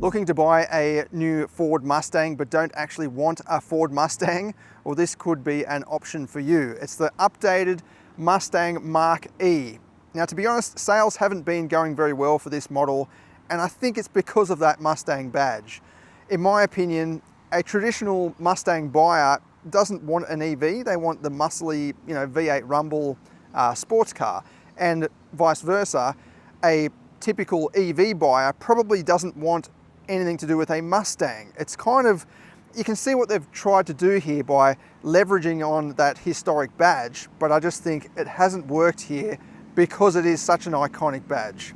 Looking to buy a new Ford Mustang but don't actually want a Ford Mustang? Well, this could be an option for you. It's the updated Mustang Mach-E. Now, to be honest, sales haven't been going very well for this model, and I think it's because of that Mustang badge. In my opinion, a traditional Mustang buyer doesn't want an EV, they want the muscly, V8 rumble sports car, and vice versa. A typical EV buyer probably doesn't want anything to do with a Mustang. It's kind of, you can see what they've tried to do here by leveraging on that historic badge, but I just think it hasn't worked here because it is such an iconic badge.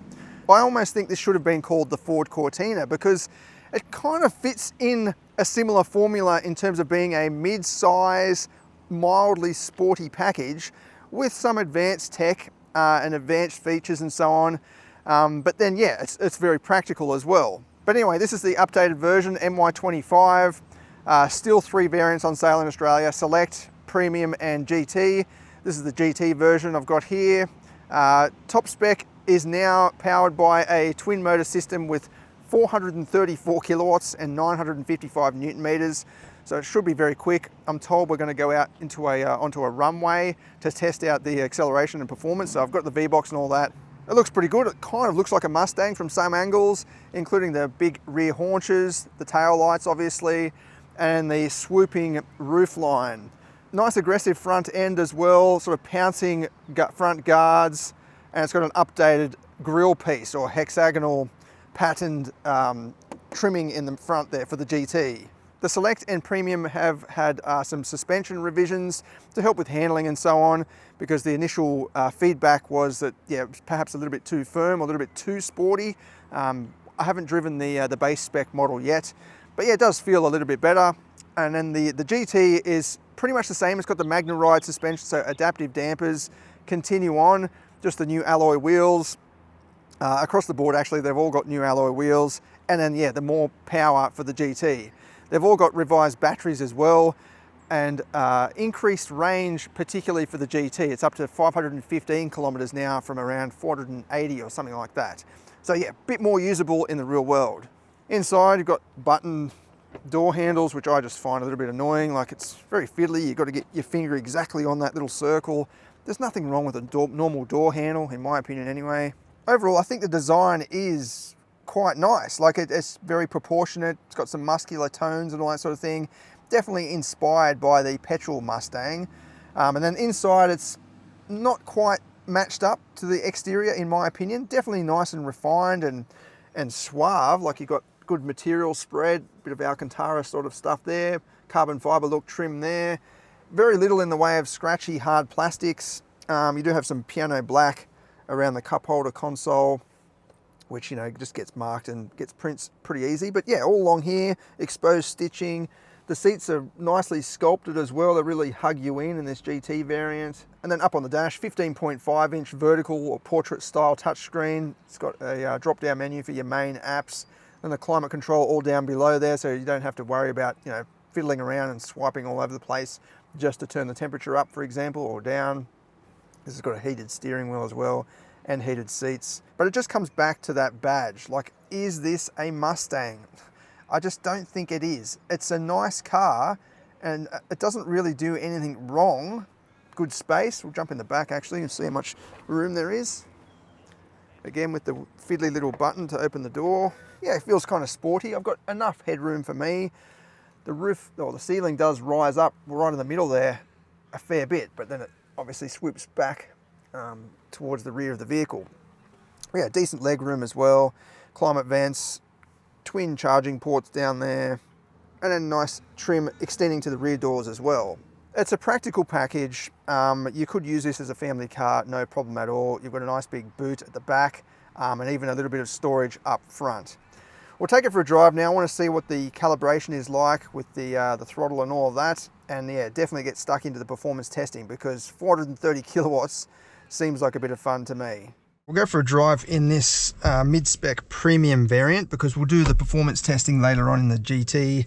I almost think this should have been called the Ford Cortina because it kind of fits in a similar formula in terms of being a mid-size, mildly sporty package with some advanced tech and advanced features and so on. But then, yeah, it's very practical as well. But anyway, this is the updated version, MY25. Still 3 variants on sale in Australia: Select, Premium and GT. This is the GT version I've got here. Top spec is now powered by a twin motor system with 434 kilowatts and 955 Newton meters. So it should be very quick. I'm told we're going to go out into onto a runway to test out the acceleration and performance. So I've got the V-Box and all that. It looks pretty good. It kind of looks like a Mustang from some angles, including the big rear haunches, the tail lights obviously, and the swooping roof line. Nice aggressive front end as well, sort of pouncing front guards, and it's got an updated grille piece or hexagonal patterned trimming in the front there for the GT. The Select and Premium have had some suspension revisions to help with handling and so on, because the initial feedback was that, yeah, it was perhaps a little bit too firm, a little bit too sporty. I haven't driven the base spec model yet, but yeah, it does feel a little bit better. And then the GT is pretty much the same. It's got the Magnaride suspension, so adaptive dampers continue on, just the new alloy wheels. Across the board, actually, they've all got new alloy wheels. And then, yeah, the more power for the GT. They've all got revised batteries as well, and increased range, particularly for the GT. It's up to 515 kilometers now from around 480 or something like that. So yeah, a bit more usable in the real world. Inside, you've got button door handles, which I just find a little bit annoying. Like, it's very fiddly. You've got to get your finger exactly on that little circle. There's nothing wrong with a normal door handle, in my opinion anyway. Overall, I think the design is quite nice. Like, it's very proportionate. It's got some muscular tones and all that sort of thing. Definitely inspired by the petrol Mustang. And then inside, it's not quite matched up to the exterior, in my opinion. Definitely nice and refined and suave. Like, you've got good material spread, bit of Alcantara sort of stuff there. Carbon fiber look trim there. Very little in the way of scratchy hard plastics. You do have some piano black around the cup holder console, which, just gets marked and gets prints pretty easy. But yeah, all along here, exposed stitching. The seats are nicely sculpted as well. They really hug you in this GT variant. And then up on the dash, 15.5-inch vertical or portrait style touchscreen. It's got a drop-down menu for your main apps, and the climate control all down below there, so you don't have to worry about, fiddling around and swiping all over the place just to turn the temperature up, for example, or down. This has got a heated steering wheel as well, and heated seats. But it just comes back to that badge. Like, is this a Mustang? I just don't think it is. It's a nice car, and it doesn't really do anything wrong. Good space. We'll jump in the back actually and see how much room there is. Again, with the fiddly little button to open the door. Yeah, it feels kind of sporty. I've got enough headroom for me. The roof, or the ceiling does rise up right in the middle there a fair bit, but then it obviously swoops back towards the rear of the vehicle. Yeah, decent leg room as well. Climate vents, twin charging ports down there, and then nice trim extending to the rear doors as well. It's a practical package. You could use this as a family car, no problem at all. You've got a nice big boot at the back, and even a little bit of storage up front. We'll take it for a drive now. I want to see what the calibration is like with the throttle and all of that. And yeah, definitely get stuck into the performance testing, because 430 kilowatts seems like a bit of fun to me. We'll go for a drive in this mid-spec premium variant, because we'll do the performance testing later on in the GT.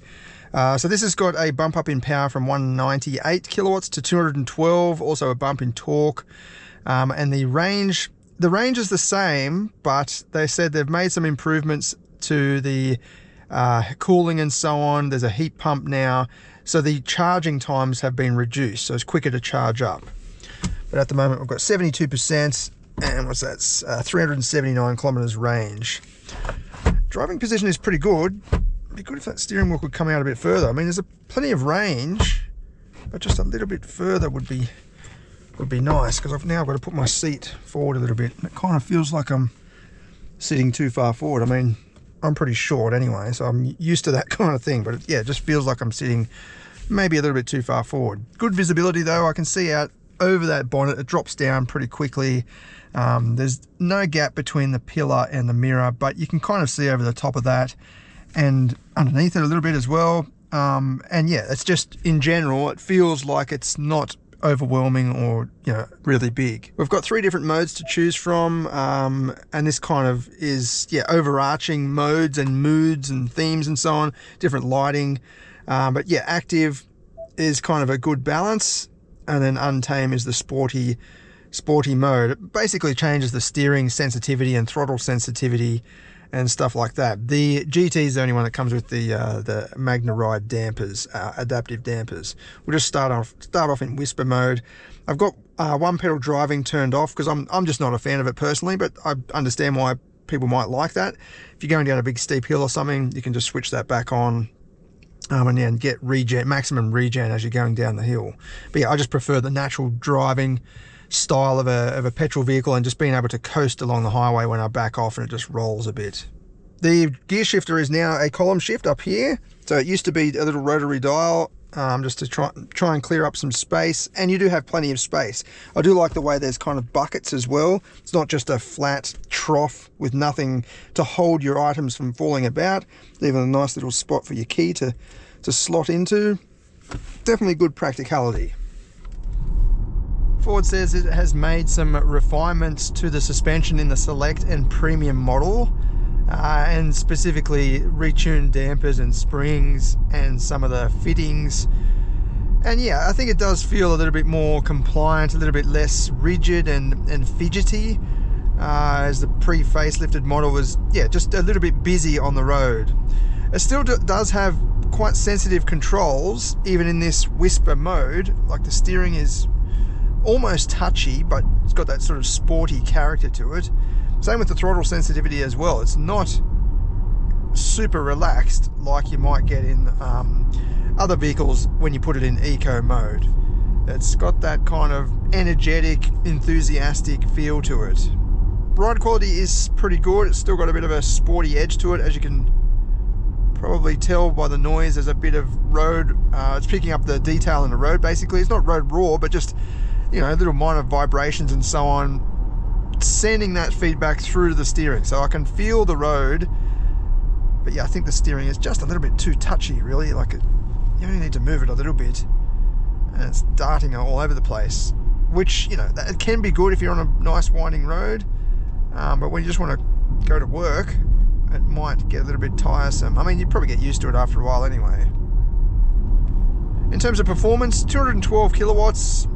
So this has got a bump up in power from 198 kilowatts to 212, also a bump in torque. And the range is the same, but they said they've made some improvements to the cooling and so on. There's a heat pump now. So the charging times have been reduced, so it's quicker to charge up. But at the moment, we've got 72%, and what's that? 379 kilometers range. Driving position is pretty good. It'd be good if that steering wheel could come out a bit further. I mean, there's plenty of range, but just a little bit further would be nice, because I've now got to put my seat forward a little bit. It kind of feels like I'm sitting too far forward. I mean, I'm pretty short anyway, so I'm used to that kind of thing, but yeah, it just feels like I'm sitting maybe a little bit too far forward. Good visibility though. I can see out over that bonnet. It drops down pretty quickly. There's no gap between the pillar and the mirror, but you can kind of see over the top of that and underneath it a little bit as well. And yeah, it's just, in general, it feels like it's not overwhelming or, you know, really big. We've got 3 different modes to choose from, and this kind of is, yeah, overarching modes and moods and themes and so on, different lighting. But yeah, active is kind of a good balance, and then Untame is the sporty mode. It basically changes the steering sensitivity and throttle sensitivity and stuff like that. The GT is the only one that comes with the Magna Ride dampers, adaptive dampers. We'll just start off in whisper mode. I've got one pedal driving turned off because I'm just not a fan of it personally, but I understand why people might like that. If you're going down a big steep hill or something, you can just switch that back on, and then get maximum regen as you're going down the hill. But yeah, I just prefer the natural driving style of a petrol vehicle, and just being able to coast along the highway when I back off and it just rolls a bit. The gear shifter is now a column shift up here, so it used to be a little rotary dial, just to try and clear up some space, and you do have plenty of space. I do like the way there's kind of buckets as well. It's not just a flat trough with nothing to hold your items from falling about. Even a nice little spot for your key to slot into. Definitely good practicality. Ford says it has made some refinements to the suspension in the Select and Premium model, and specifically retuned dampers and springs and some of the fittings. And yeah, I think it does feel a little bit more compliant, a little bit less rigid and fidgety, as the pre-facelifted model was, yeah, just a little bit busy on the road. It still does have quite sensitive controls, even in this whisper mode. Like, the steering is almost touchy, but it's got that sort of sporty character to it. Same with the throttle sensitivity as well. It's not super relaxed like you might get in other vehicles when you put it in eco mode. It's got that kind of energetic, enthusiastic feel to it. Ride quality is pretty good. It's still got a bit of a sporty edge to it, as you can probably tell by the noise. There's a bit of road, it's picking up the detail in the road basically. It's not road raw, but just, you know, little minor vibrations and so on, sending that feedback through to the steering. So I can feel the road, but yeah, I think the steering is just a little bit too touchy, really. Like, you only need to move it a little bit, and it's darting all over the place, which, you know, it can be good if you're on a nice winding road, but when you just want to go to work, it might get a little bit tiresome. I mean, you'd probably get used to it after a while anyway. In terms of performance, 212 kilowatts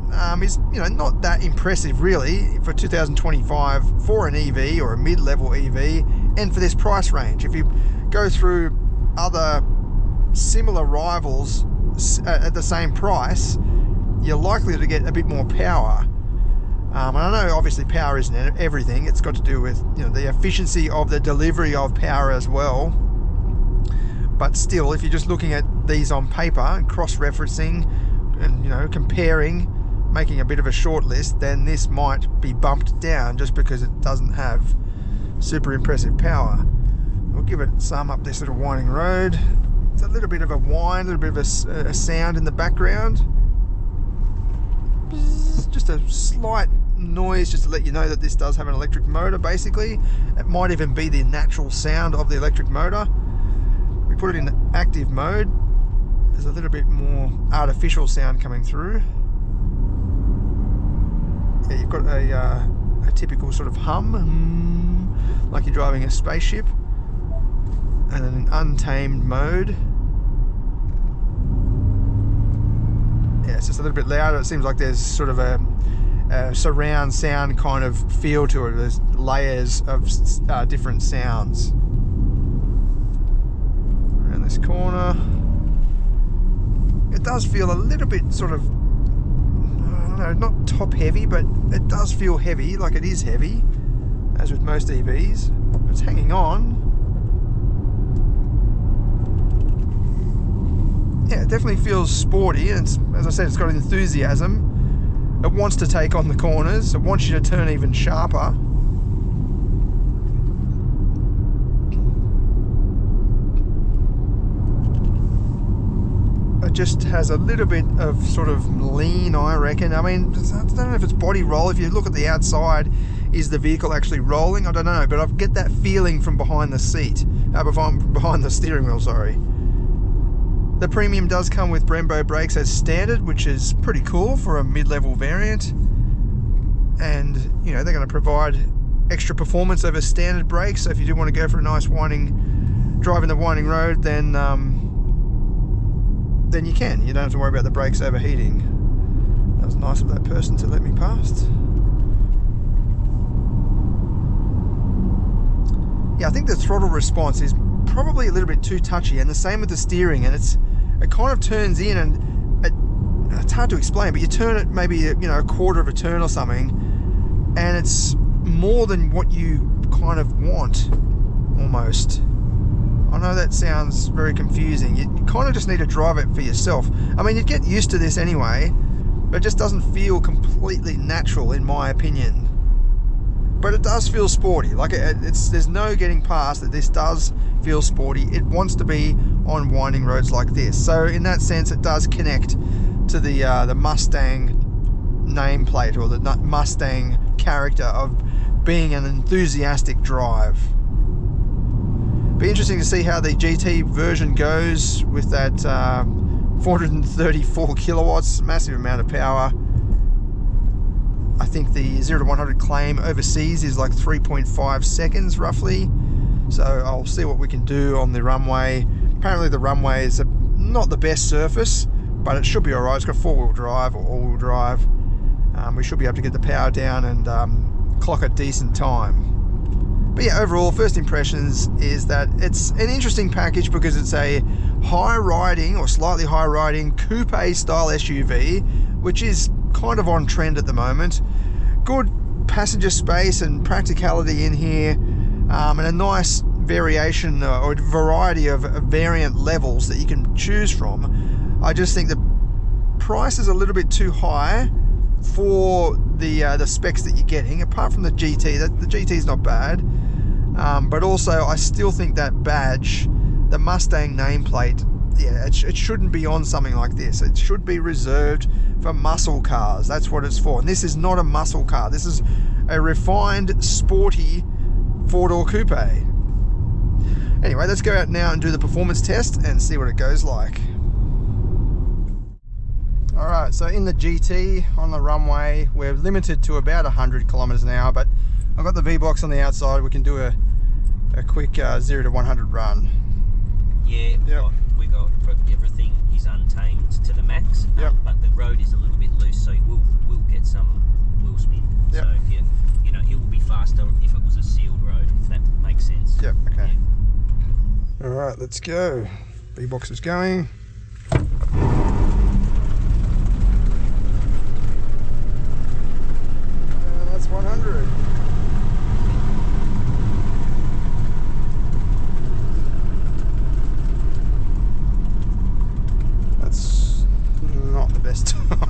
is, you know, not that impressive really for 2025 for an EV or a mid-level EV, and for this price range. If you go through other similar rivals at the same price, you're likely to get a bit more power. And I know obviously power isn't everything. It's got to do with, you know, the efficiency of the delivery of power as well. But still, if you're just looking at these on paper and cross-referencing and, you know, comparing, making a bit of a short list, then this might be bumped down just because it doesn't have super impressive power. We'll give it some up this little winding road. It's a little bit of a whine, a little bit of a sound in the background. Just a slight noise, just to let you know that this does have an electric motor basically. It might even be the natural sound of the electric motor. We put it in active mode, there's a little bit more artificial sound coming through. Yeah, you've got a typical sort of hum, like you're driving a spaceship. And then in untamed mode, yeah, it's just a little bit louder. It seems like there's sort of a surround sound kind of feel to it. There's layers of different sounds. corner. It does feel a little bit sort of, I don't know, not top heavy, but it does feel heavy, like it is heavy, as with most EVs. It's hanging on. Yeah, it definitely feels sporty, and as I said, it's got enthusiasm. It wants to take on the corners. It wants you to turn even sharper. It just has a little bit of sort of lean, I reckon. I mean, I don't know if it's body roll. If you look at the outside, is the vehicle actually rolling? I don't know, but I get that feeling from behind the seat, behind the steering wheel, sorry. The Premium does come with Brembo brakes as standard, which is pretty cool for a mid-level variant. And, you know, they're going to provide extra performance over standard brakes. So if you do want to go for a nice drive in the winding road, then you can. You don't have to worry about the brakes overheating. That was nice of that person to let me past. Yeah, I think the throttle response is probably a little bit too touchy, and the same with the steering, and it kind of turns in, and it's hard to explain, but you turn it maybe, you know, a quarter of a turn or something, and it's more than what you kind of want, almost. I know that sounds very confusing. You kind of just need to drive it for yourself. I mean, you'd get used to this anyway, but it just doesn't feel completely natural, in my opinion. But it does feel sporty. Like, there's no getting past that this does feel sporty. It wants to be on winding roads like this. So in that sense, it does connect to the Mustang nameplate, or the Mustang character of being an enthusiastic drive. Be interesting to see how the GT version goes with that 434 kilowatts, massive amount of power. I think the 0 to 100 claim overseas is like 3.5 seconds roughly. So I'll see what we can do on the runway. Apparently the runway is not the best surface, but it should be alright. It's got 4-wheel drive or all-wheel drive. We should be able to get the power down and clock a decent time. But yeah, overall, first impressions is that it's an interesting package because it's a high-riding or slightly high-riding coupe-style SUV, which is kind of on trend at the moment. Good passenger space and practicality in here, and a nice variation or variety of variant levels that you can choose from. I just think the price is a little bit too high for the specs that you're getting. Apart from the GT, the GT is not bad, but also I still think that badge, the Mustang nameplate, yeah, it shouldn't be on something like this. It should be reserved for muscle cars. That's what it's for. And this is not a muscle car. This is a refined, sporty four-door coupe. Anyway, let's go out now and do the performance test and see what it goes like. Alright, so in the GT on the runway, we're limited to about 100 kilometers an hour, but I've got the V-Box on the outside. We can do a quick 0 to 100 run. Yeah, yep. we got everything is untamed to the max, yep. But the road is a little bit loose, so we'll get some wheel spin. Yep. So if you know, it will be faster if it was a sealed road, if that makes sense. Yep. Okay. Yeah. All right, let's go. V-Box is going. That's 100. That's not the best time.